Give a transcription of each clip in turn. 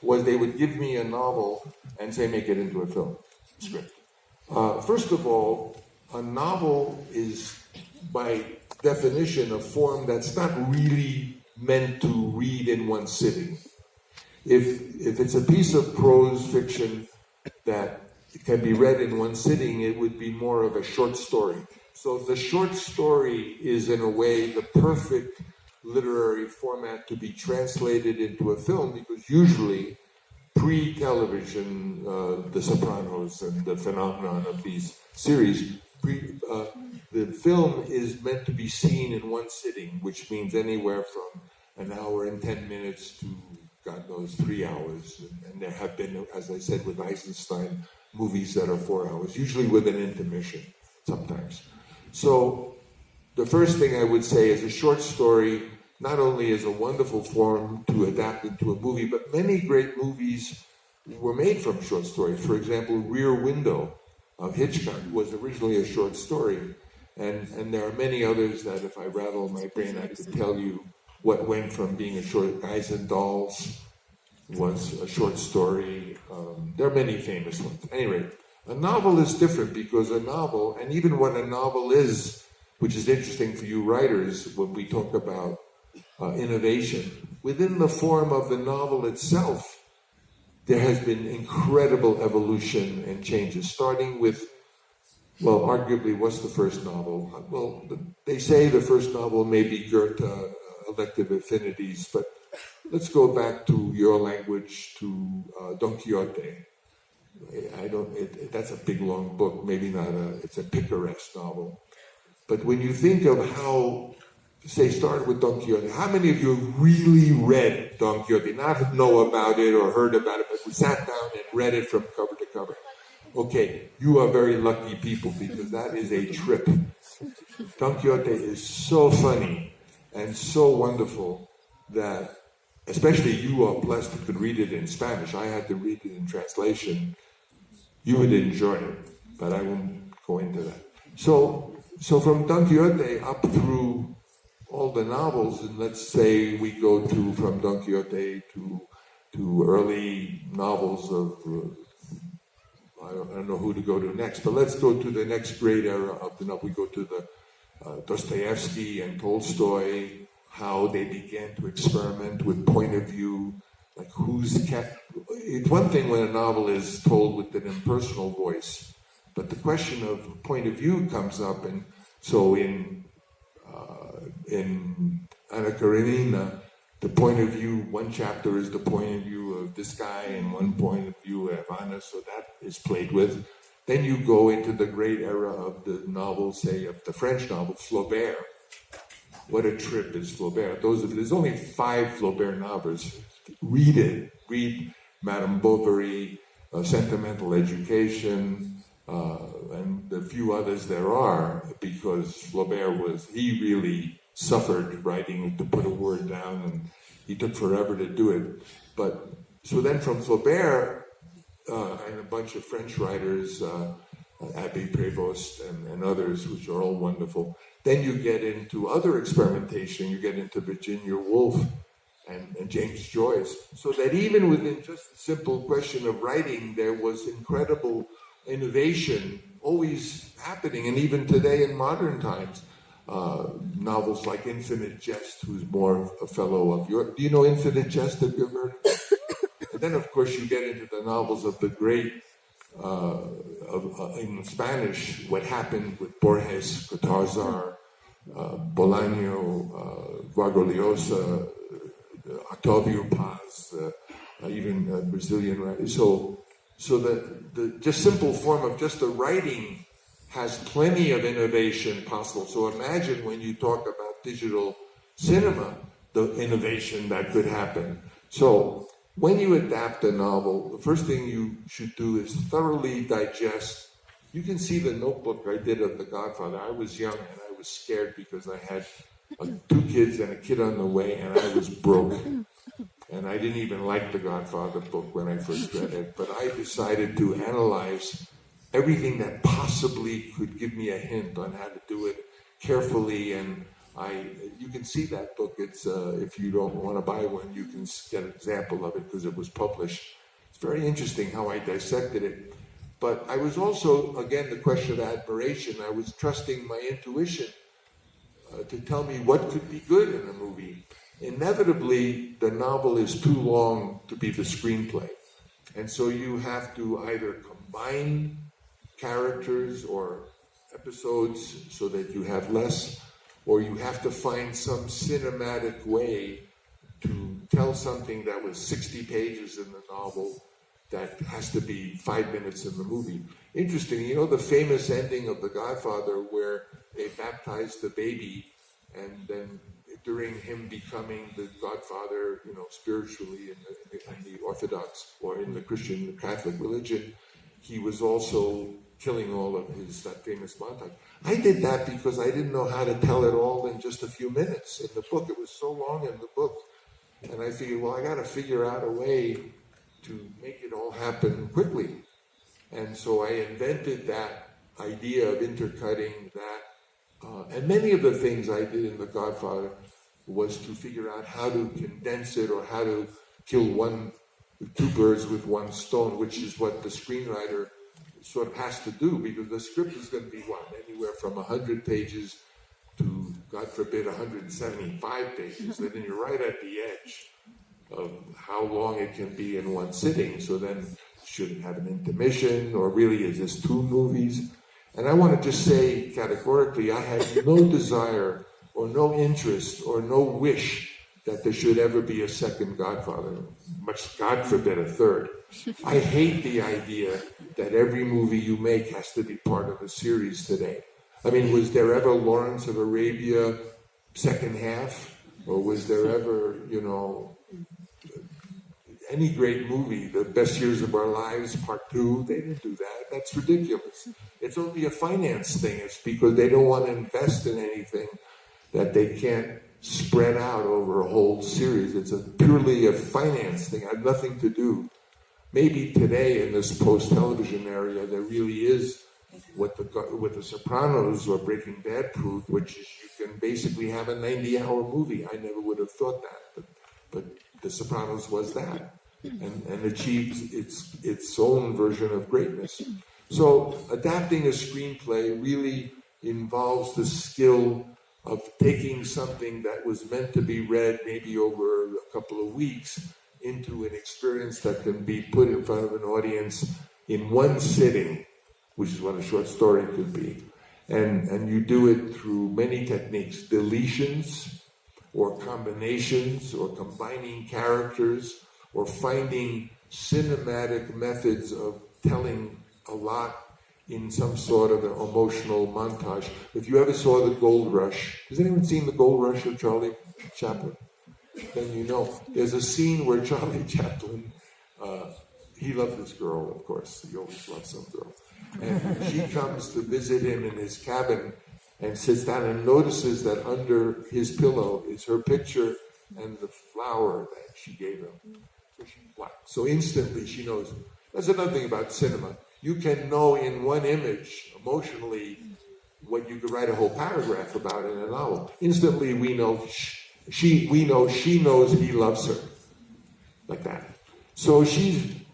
was they would give me a novel and say, make it into a film script. First of all, a novel is, by definition, a form that's not really meant to read in one sitting. If it's a piece of prose fiction that can be read in one sitting, it would be more of a short story. So the short story is, in a way, the perfect literary format to be translated into a film, because usually pre-television, The Sopranos and the phenomenon of these series, the film is meant to be seen in one sitting, which means anywhere from an hour and 10 minutes to, God knows, 3 hours. And there have been, as I said, with Eisenstein, movies that are 4 hours, usually with an intermission sometimes. So the first thing I would say is a short story not only is a wonderful form to adapt into a movie, but many great movies were made from short stories. For example, Rear Window of Hitchcock was originally a short story. And there are many others that if I rattle my brain, I could tell you what went from being a short. Guys and Dolls was a short story. There are many famous ones. Anyway, a novel is different because a novel, and even what a novel is, which is interesting for you writers when we talk about innovation, within the form of the novel itself, there has been incredible evolution and changes, starting with, well, arguably, what's the first novel? Well, they say the first novel may be Goethe, Elective Affinities, but let's go back to your language, to Don Quixote. That's a big, long book, maybe not it's a picaresque novel. But when you think of how, say, start with Don Quixote, how many of you have really read Don Quixote? Not know about it or heard about it, but we sat down and read it from cover to cover. Okay, you are very lucky people, because that is a trip. Don Quixote is so funny and so wonderful that, especially you are blessed who could read it in Spanish. I had to read it in translation. You would enjoy it, but I won't go into that. So from Don Quixote up through all the novels, and let's say we go from Don Quixote to early novels of, I don't know who to go to next, but let's go to the next great era of the novel. We go to the Dostoevsky and Tolstoy, how they began to experiment with point of view, like it's one thing when a novel is told with an impersonal voice, but the question of point of view comes up, and so in Anna Karenina, the point of view, one chapter is the point of view of this guy, and one point of view of Anna, so that is played with. Then you go into the great era of the novel, say, of the French novel, Flaubert. What a trip is Flaubert. There's only 5 Flaubert novels. Read it. Read Madame Bovary, Sentimental Education, and the few others there are, because Flaubert he really suffered writing to put a word down, and he took forever to do it. But so then from Flaubert and a bunch of French writers, Abbé Prévost and others, which are all wonderful, then you get into other experimentation. You get into Virginia Woolf and James Joyce, so that even within just the simple question of writing, there was incredible innovation always happening. And even today in modern times, novels like Infinite Jest, who's more a fellow of do you know Infinite Jest? Have you ever heard of it? And then, of course, you get into the novels of the great, in Spanish, what happened with Borges, Cortázar, Bolaño, Vargas Llosa, Octavio Paz, even Brazilian writers. So the just simple form of just the writing has plenty of innovation possible. So imagine when you talk about digital cinema, the innovation that could happen. So when you adapt a novel, the first thing you should do is thoroughly digest. You can see the notebook I did of The Godfather. I was young and I was scared because I had 2 kids and a kid on the way, and I was broke. And I didn't even like The Godfather book when I first read it, but I decided to analyze everything that possibly could give me a hint on how to do it carefully and You can see that book. It's if you don't want to buy one, you can get an example of it because it was published. It's very interesting how I dissected it. But I was also, again, the question of admiration. I was trusting my intuition to tell me what could be good in a movie. Inevitably, the novel is too long to be the screenplay. And so you have to either combine characters or episodes so that you have less, or you have to find some cinematic way to tell something that was 60 pages in the novel that has to be 5 minutes in the movie. Interesting, you know the famous ending of The Godfather where they baptize the baby, and then during him becoming the Godfather, you know, spiritually in the Orthodox or in the Christian, the Catholic religion, he was also killing all of that famous montage. I did that because I didn't know how to tell it all in just a few minutes. In the book, it was so long in the book. And I figured, well, I got to figure out a way to make it all happen quickly. And so I invented that idea of intercutting that. And many of the things I did in The Godfather was to figure out how to condense it or how to kill two birds with one stone, which is what the screenwriter sort of has to do, because the script is going to be anywhere from 100 pages to, God forbid, 175 pages. And then you're right at the edge of how long it can be in one sitting. So then, should it have an intermission, or really is this 2 movies? And I want to just say categorically, I had no desire or no interest or no wish that there should ever be a second Godfather, much God forbid a third. I hate the idea that every movie you make has to be part of a series today. I mean, was there ever Lawrence of Arabia second half? Or was there ever, you know, any great movie, The Best Years of Our Lives, Part 2? They didn't do that. That's ridiculous. It's only a finance thing. It's because they don't want to invest in anything that they can't spread out over a whole series. It's purely a finance thing. It had nothing to do. Maybe today in this post-television area, there really is what the Sopranos or Breaking Bad proved, which is you can basically have a 90-hour movie. I never would have thought that, but The Sopranos was that, and achieved its own version of greatness. So adapting a screenplay really involves the skill of taking something that was meant to be read maybe over a couple of weeks into an experience that can be put in front of an audience in one sitting, which is what a short story could be. And you do it through many techniques, deletions or combinations or combining characters or finding cinematic methods of telling a lot in some sort of an emotional montage. If you ever saw The Gold Rush, has anyone seen The Gold Rush of Charlie Chaplin? Then you know. There's a scene where Charlie Chaplin, he loved this girl, of course. He always loves some girl. And she comes to visit him in his cabin and sits down and notices that under his pillow is her picture and the flower that she gave him. So instantly she knows. That's another thing about cinema. You can know in one image, emotionally, what you could write a whole paragraph about in a novel. Instantly we know she knows he loves her. Like that. So she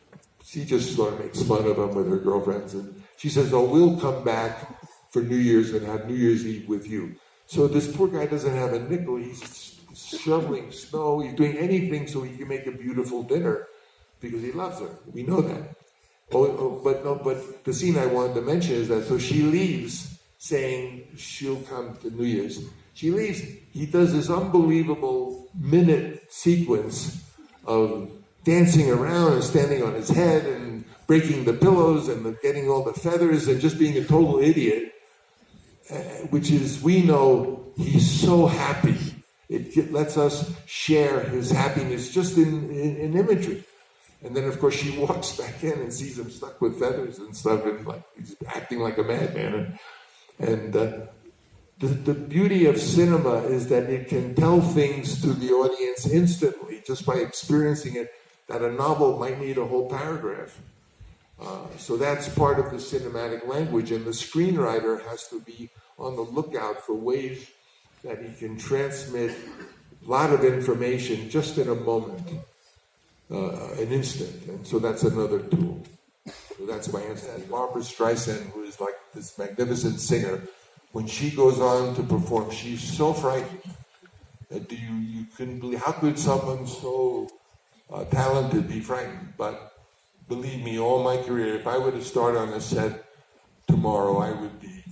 just sort of makes fun of him with her girlfriends, and she says, "Oh, we'll come back for New Year's and have New Year's Eve with you." So this poor guy doesn't have a nickel. He's shoveling snow. He's doing anything so he can make a beautiful dinner because he loves her. We know that. But the scene I wanted to mention is that so she leaves saying she'll come to New Year's. She leaves. He does this unbelievable minute sequence of dancing around and standing on his head and breaking the pillows and getting all the feathers and just being a total idiot, which is, we know he's so happy. It lets us share his happiness just in imagery. And then, of course, she walks back in and sees him stuck with feathers and stuff, and like he's acting like a madman. And the beauty of cinema is that it can tell things to the audience instantly just by experiencing it that a novel might need a whole paragraph. So that's part of the cinematic language, and the screenwriter has to be on the lookout for ways that he can transmit a lot of information just in a moment, an instant. And so that's another tool. So that's my answer. Barbra Streisand, who is like this magnificent singer, when she goes on to perform, she's so frightened. You couldn't believe, how could someone so talented be frightened? But believe me, all my career, if I were to start on a set tomorrow, I would be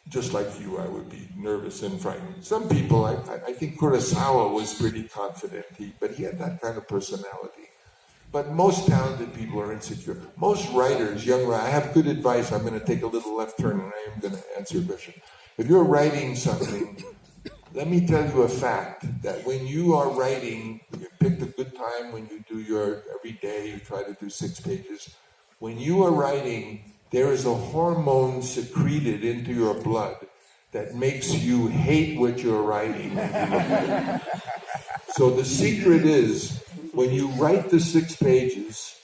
just like you. I would be nervous and frightened. Some people, I think Kurosawa was pretty confident, but he had that kind of personality. But most talented people are insecure. Most writers, I have good advice. I'm going to take a little left turn and I am going to answer your question. If you're writing something, let me tell you a fact, that when you are writing, you pick a good time when you do every day, you try to do 6 pages. When you are writing, there is a hormone secreted into your blood that makes you hate what you're writing. So the secret is, when you write the 6 pages,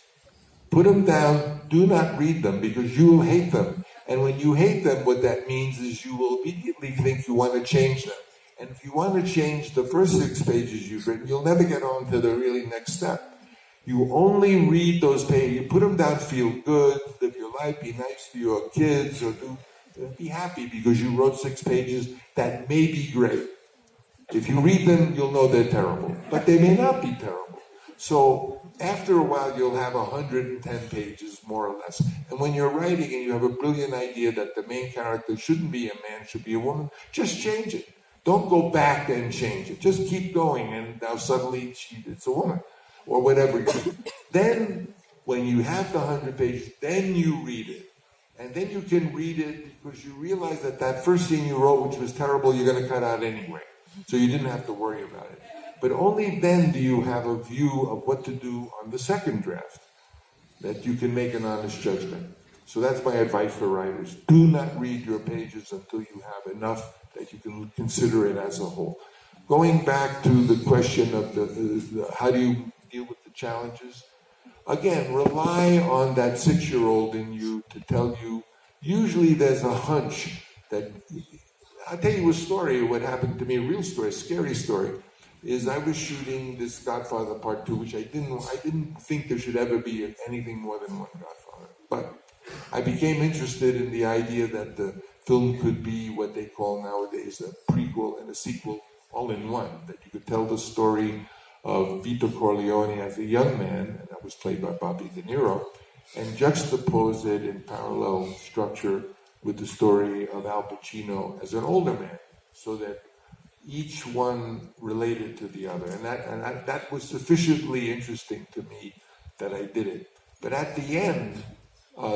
put them down, do not read them, because you will hate them. And when you hate them, what that means is you will immediately think you want to change them. And if you want to change the first 6 pages you've written, you'll never get on to the really next step. You only read those pages, you put them down, feel good, live your life, be nice to your kids, or be happy because you wrote 6 pages that may be great. If you read them, you'll know they're terrible, but they may not be terrible. So after a while, you'll have 110 pages, more or less. And when you're writing and you have a brilliant idea that the main character shouldn't be a man, should be a woman, just change it. Don't go back and change it. Just keep going, and now suddenly it's a woman, or whatever. Then, when you have the 100 pages, then you read it. And then you can read it because you realize that first scene you wrote, which was terrible, you're going to cut out anyway. So you didn't have to worry about it. But only then do you have a view of what to do on the second draft, that you can make an honest judgment. So that's my advice for writers. Do not read your pages until you have enough that you can consider it as a whole. Going back to the question of how do you deal with the challenges? Again, rely on that 6-year-old in you to tell you. Usually there's a hunch that, I'll tell you a story, what happened to me, a real story, a scary story, is I was shooting this Godfather Part 2, which I didn't think there should ever be anything more than one Godfather. But I became interested in the idea that the film could be what they call nowadays a prequel and a sequel all in one, that you could tell the story of Vito Corleone as a young man, and that was played by Bobby De Niro, and juxtapose it in parallel structure with the story of Al Pacino as an older man, so that each one related to the other. And that was sufficiently interesting to me that I did it. But at the end,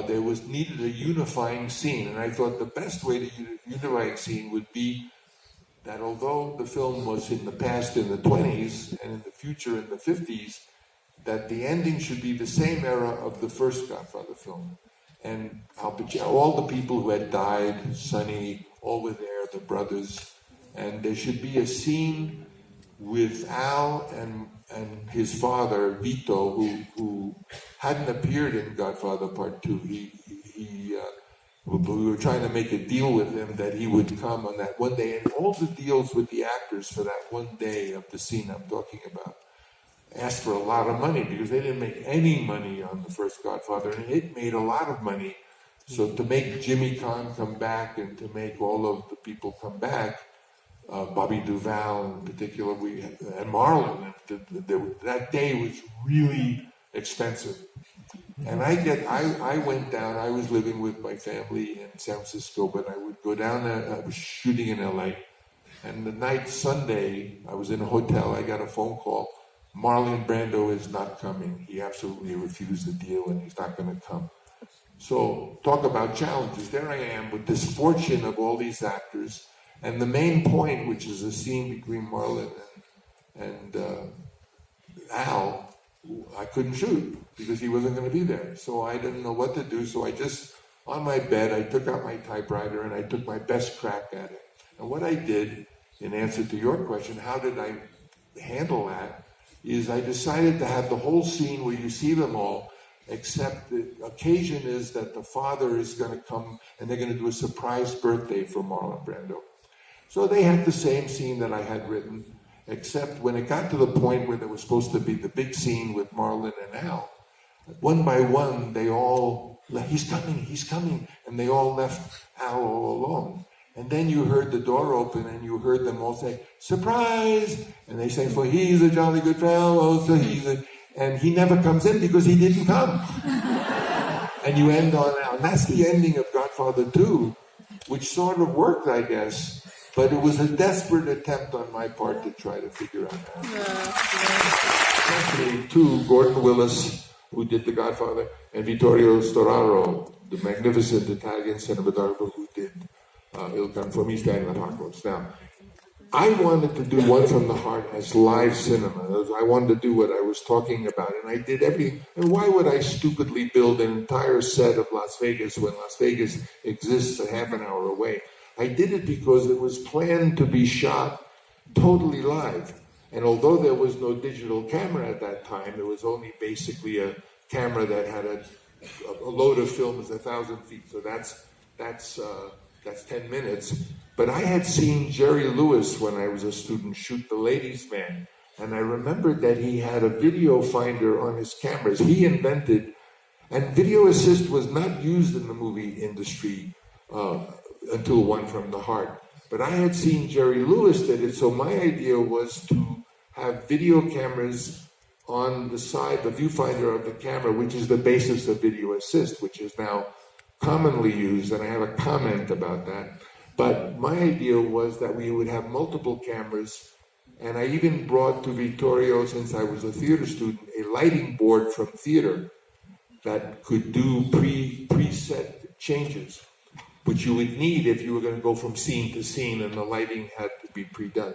there was needed a unifying scene, and I thought the best way to unify a scene would be that although the film was in the past in the 20s and in the future in the 50s, that the ending should be the same era of the first Godfather film. And Al Pacino, all the people who had died, Sonny, all were there, the brothers, and there should be a scene with Al and his father, Vito, who hadn't appeared in Godfather Part 2. We were trying to make a deal with him that he would come on that one day, and all the deals with the actors for that one day of the scene I'm talking about asked for a lot of money because they didn't make any money on the first Godfather, and it made a lot of money. So to make Jimmy Caan come back and to make all of the people come back, Bobby Duvall in particular, and Marlon, that day was really expensive. And I went down, I was living with my family in San Francisco, but I would go down there, I was shooting in LA, and the night Sunday, I was in a hotel, I got a phone call, Marlon Brando is not coming. He absolutely refused the deal and he's not going to come. So talk about challenges. There I am with this fortune of all these actors, and the main point, which is a scene between Marlon and Al, I couldn't shoot because he wasn't going to be there. So I didn't know what to do. So I just, on my bed, I took out my typewriter and I took my best crack at it. And what I did, in answer to your question, how did I handle that, is I decided to have the whole scene where you see them all, except the occasion is that the father is going to come and they're going to do a surprise birthday for Marlon Brando. So they had the same scene that I had written, except when it got to the point where there was supposed to be the big scene with Marlon and Al, one by one, they all, he's coming, and they all left Al all alone. And then you heard the door open, and you heard them all say, surprise! And they say, for he's a jolly good fellow, so and he never comes in because he didn't come. And you end on Al. And that's the ending of Godfather 2, which sort of worked, I guess. But it was a desperate attempt on my part to try to figure out how. Especially to Gordon Willis, who did The Godfather, and Vittorio Storaro, the magnificent Italian cinematographer who did Il Conformista and L'Apocalypse. Now, I wanted to do One from the Heart as live cinema. I wanted to do what I was talking about, and I did everything. And why would I stupidly build an entire set of Las Vegas when Las Vegas exists a half an hour away? I did it because it was planned to be shot totally live. And although there was no digital camera at that time, it was only basically a camera that had a load of film is 1,000 feet. So that's 10 minutes. But I had seen Jerry Lewis when I was a student shoot The Ladies' Man. And I remembered that he had a video finder on his cameras. He invented, and video assist was not used in the movie industry until One from the Heart. But I had seen Jerry Lewis did it, so my idea was to have video cameras on the side, the viewfinder of the camera, which is the basis of video assist, which is now commonly used, and I have a comment about that. But my idea was that we would have multiple cameras, and I even brought to Vittorio, since I was a theater student, a lighting board from theater that could do preset changes, which you would need if you were going to go from scene to scene, and the lighting had to be pre-done.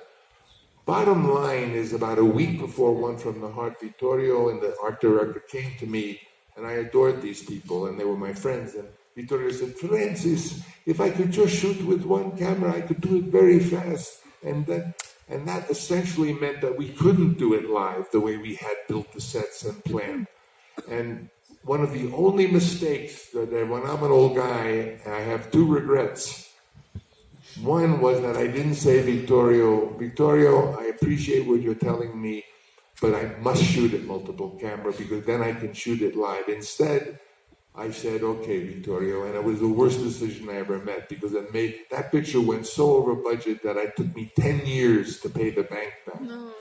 Bottom line is, about a week before One from the Heart, Vittorio and the art director came to me, and I adored these people, and they were my friends, and Vittorio said, Francis, if I could just shoot with one camera, I could do it very fast. And that essentially meant that we couldn't do it live the way we had built the sets and planned. And one of the only mistakes that when I'm an old guy, I have two regrets. One was that I didn't say, Vittorio, I appreciate what you're telling me, but I must shoot it multiple camera because then I can shoot it live. Instead, I said, okay, Vittorio, and it was the worst decision I ever made because it made, that picture went so over budget that it took me 10 years to pay the bank back. No.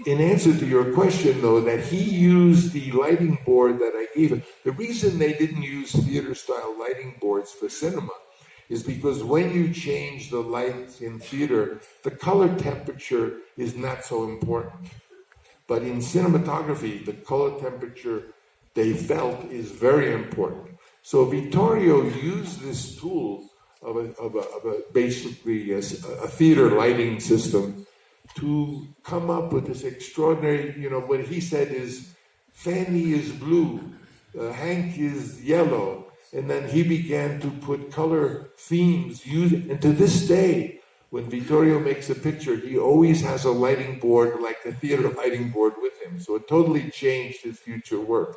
In answer to your question, though, that he used the lighting board that I gave him, the reason they didn't use theater-style lighting boards for cinema is because when you change the lights in theater, the color temperature is not so important. But in cinematography, the color temperature they felt is very important. So Vittorio used this tool of basically a theater lighting system to come up with this extraordinary, what he said is, Fanny is blue, Hank is yellow, and then he began to put color themes, and to this day, when Vittorio makes a picture, he always has a lighting board, like a theater lighting board with him. So it totally changed his future work.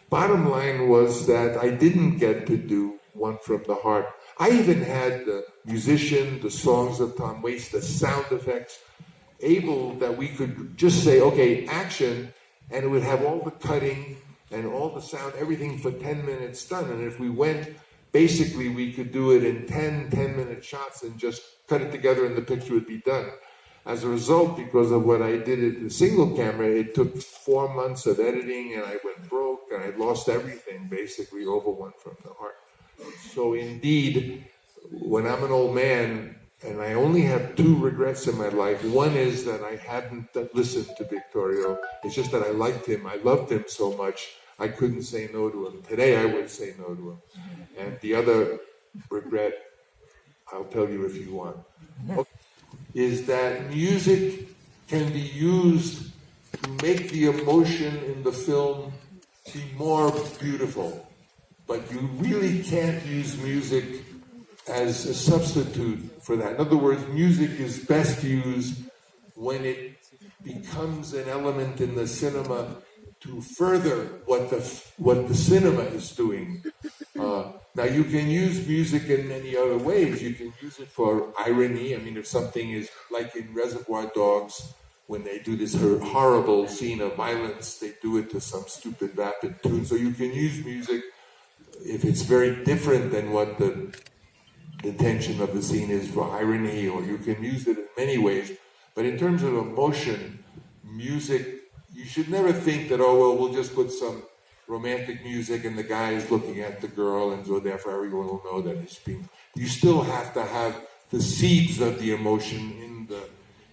Bottom line was that I didn't get to do One from the Heart. I even had the musician, the songs of Tom Waits, the sound effects, able that we could just say, okay, action, and it would have all the cutting and all the sound, everything for 10 minutes done. And if we went, basically we could do it in 10-minute shots and just cut it together and the picture would be done. As a result, because of what I did at the single camera, it took 4 months of editing and I went broke and I lost everything basically over One from the Heart. So indeed, when I'm an old man and I only have two regrets in my life, one is that I hadn't listened to Vittorio. It's just that I liked him. I loved him so much, I couldn't say no to him. Today I would say no to him. And the other regret, I'll tell you if you want. Is that music can be used to make the emotion in the film be more beautiful. But you really can't use music as a substitute for that. In other words, music is best used when it becomes an element in the cinema to further what the cinema is doing. Now, you can use music in many other ways. You can use it for irony. I mean, if something is like in Reservoir Dogs, when they do this horrible scene of violence, they do it to some stupid rapid tune. So you can use music if it's very different than what the intention of the scene is for irony, or you can use it in many ways. But in terms of emotion, music, you should never think that, oh, well, we'll just put some romantic music and the guy is looking at the girl and so therefore everyone will know that it's being... You still have to have the seeds of the emotion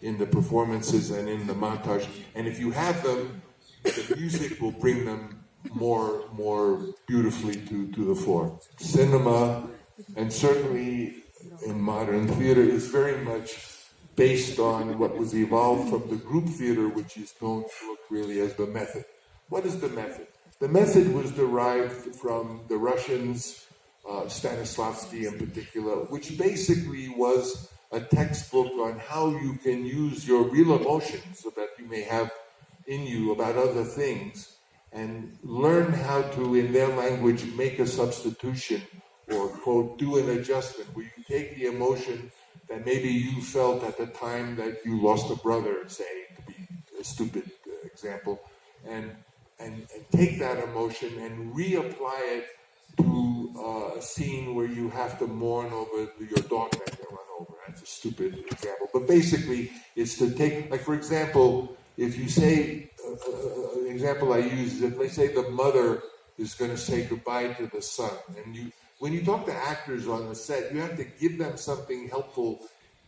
in the performances and in the montage. And if you have them, the music will bring them more beautifully to the fore. Cinema, and certainly in modern theater, is very much based on what was evolved from the group theater, which is known really as the method. What is the method? The method was derived from the Russians, Stanislavski in particular, which basically was a textbook on how you can use your real emotions so that you may have in you about other things, and learn how to, in their language, make a substitution or, quote, do an adjustment, where you take the emotion that maybe you felt at the time that you lost a brother, say, to be a stupid example, and take that emotion and reapply it to a scene where you have to mourn over your dog that you run over. That's a stupid example. But basically, it's to take, like, for example, if you say, an example I use is if they say the mother is going to say goodbye to the son, and when you talk to actors on the set, you have to give them something helpful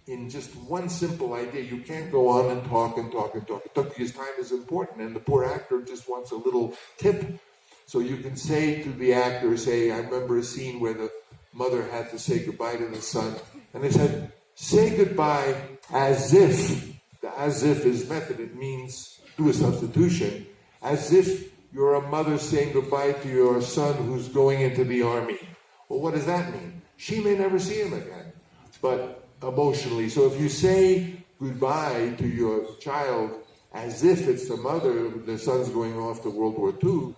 in just one simple idea. You can't go on and talk because time is important, and the poor actor just wants a little tip. So you can say to the actor, I remember a scene where the mother had to say goodbye to the son, and they said, say goodbye as if. The as if is method. It means do a substitution, as if you're a mother saying goodbye to your son who's going into the army. Well, what does that mean? She may never see him again, but emotionally. So if you say goodbye to your child as if it's the mother, the son's going off to World War II,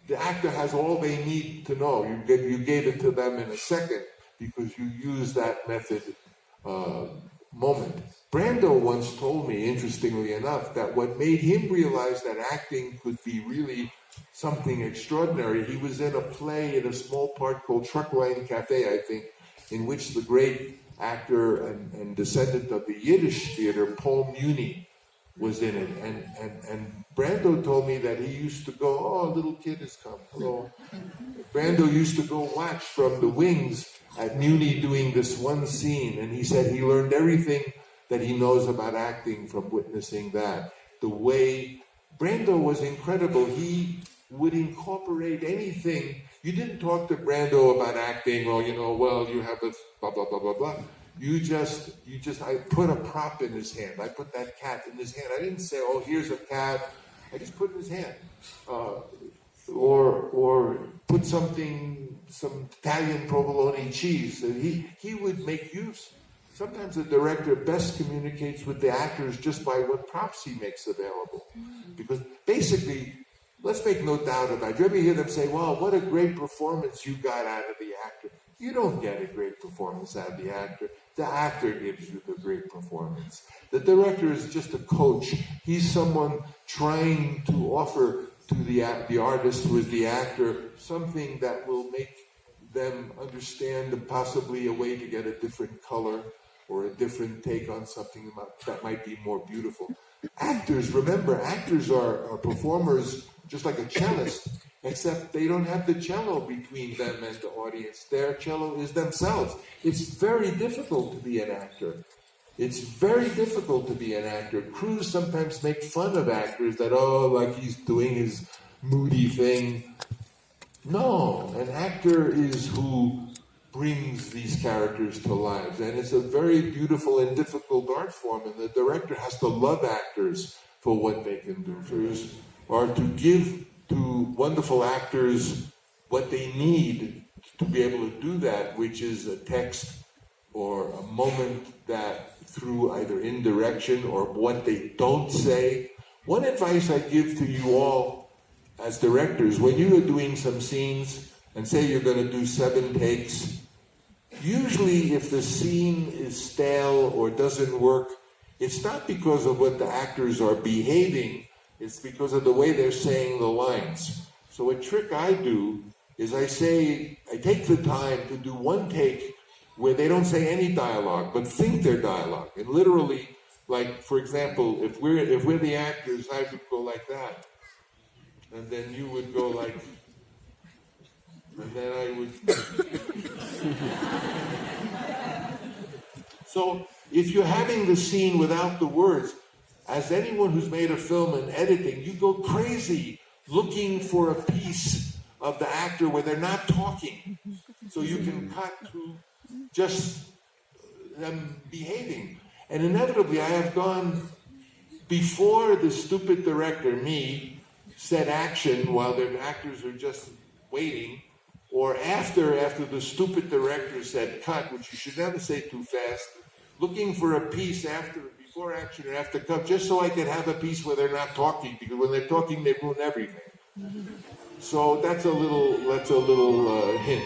the actor has all they need to know. You gave it to them in a second because you used that method moment. Brando once told me, interestingly enough, that what made him realize that acting could be really something extraordinary, he was in a play in a small part called Truckline Cafe, I think, in which the great actor and descendant of the Yiddish theater, Paul Muni, was in it. And Brando told me that he used to go, oh, a little kid has come, hello. Brando used to go watch from the wings at Muni doing this one scene, and he said he learned everything that he knows about acting from witnessing that. The way Brando was incredible, he would incorporate anything. You didn't talk to Brando about acting, or, you have this blah, blah, blah, blah, blah. I put a prop in his hand. I put that cat in his hand. I didn't say, oh, here's a cat. I just put it in his hand. Or put some Italian provolone cheese. He would make use. Sometimes the director best communicates with the actors just by what props he makes available. Because basically, let's make no doubt about it. You ever hear them say, wow, what a great performance you got out of the actor? You don't get a great performance out of the actor. The actor gives you the great performance. The director is just a coach. He's someone trying to offer to the artist who is the actor something that will make them understand possibly a way to get a different color or a different take on something that might be more beautiful. Actors, remember, actors are performers just like a cellist, except they don't have the cello between them and the audience. Their cello is themselves. It's very difficult to be an actor. It's very difficult to be an actor. Crews sometimes make fun of actors that, like he's doing his moody thing. No, an actor is who brings these characters to life. And it's a very beautiful and difficult art form, and the director has to love actors for what they can do, or to give to wonderful actors what they need to be able to do that, which is a text or a moment that through either indirection or what they don't say. One advice I give to you all as directors, when you are doing some scenes and say you're going to do 7 takes, usually if the scene is stale or doesn't work, it's not because of what the actors are behaving, it's because of the way they're saying the lines. So a trick I do is I take the time to do 1 take where they don't say any dialogue, but think their dialogue. And literally, like, for example, if we're the actors, I would go like that. And then you would go like, and then I would. So if you're having the scene without the words, as anyone who's made a film and editing, you go crazy looking for a piece of the actor where they're not talking. So you can cut to just them behaving. And inevitably, I have gone before the stupid director, me, said action while the actors are just waiting, or after the stupid director said cut, which you should never say too fast, looking for a piece before action and after cut, just so I could have a piece where they're not talking, because when they're talking, they ruin everything. So that's a little hint.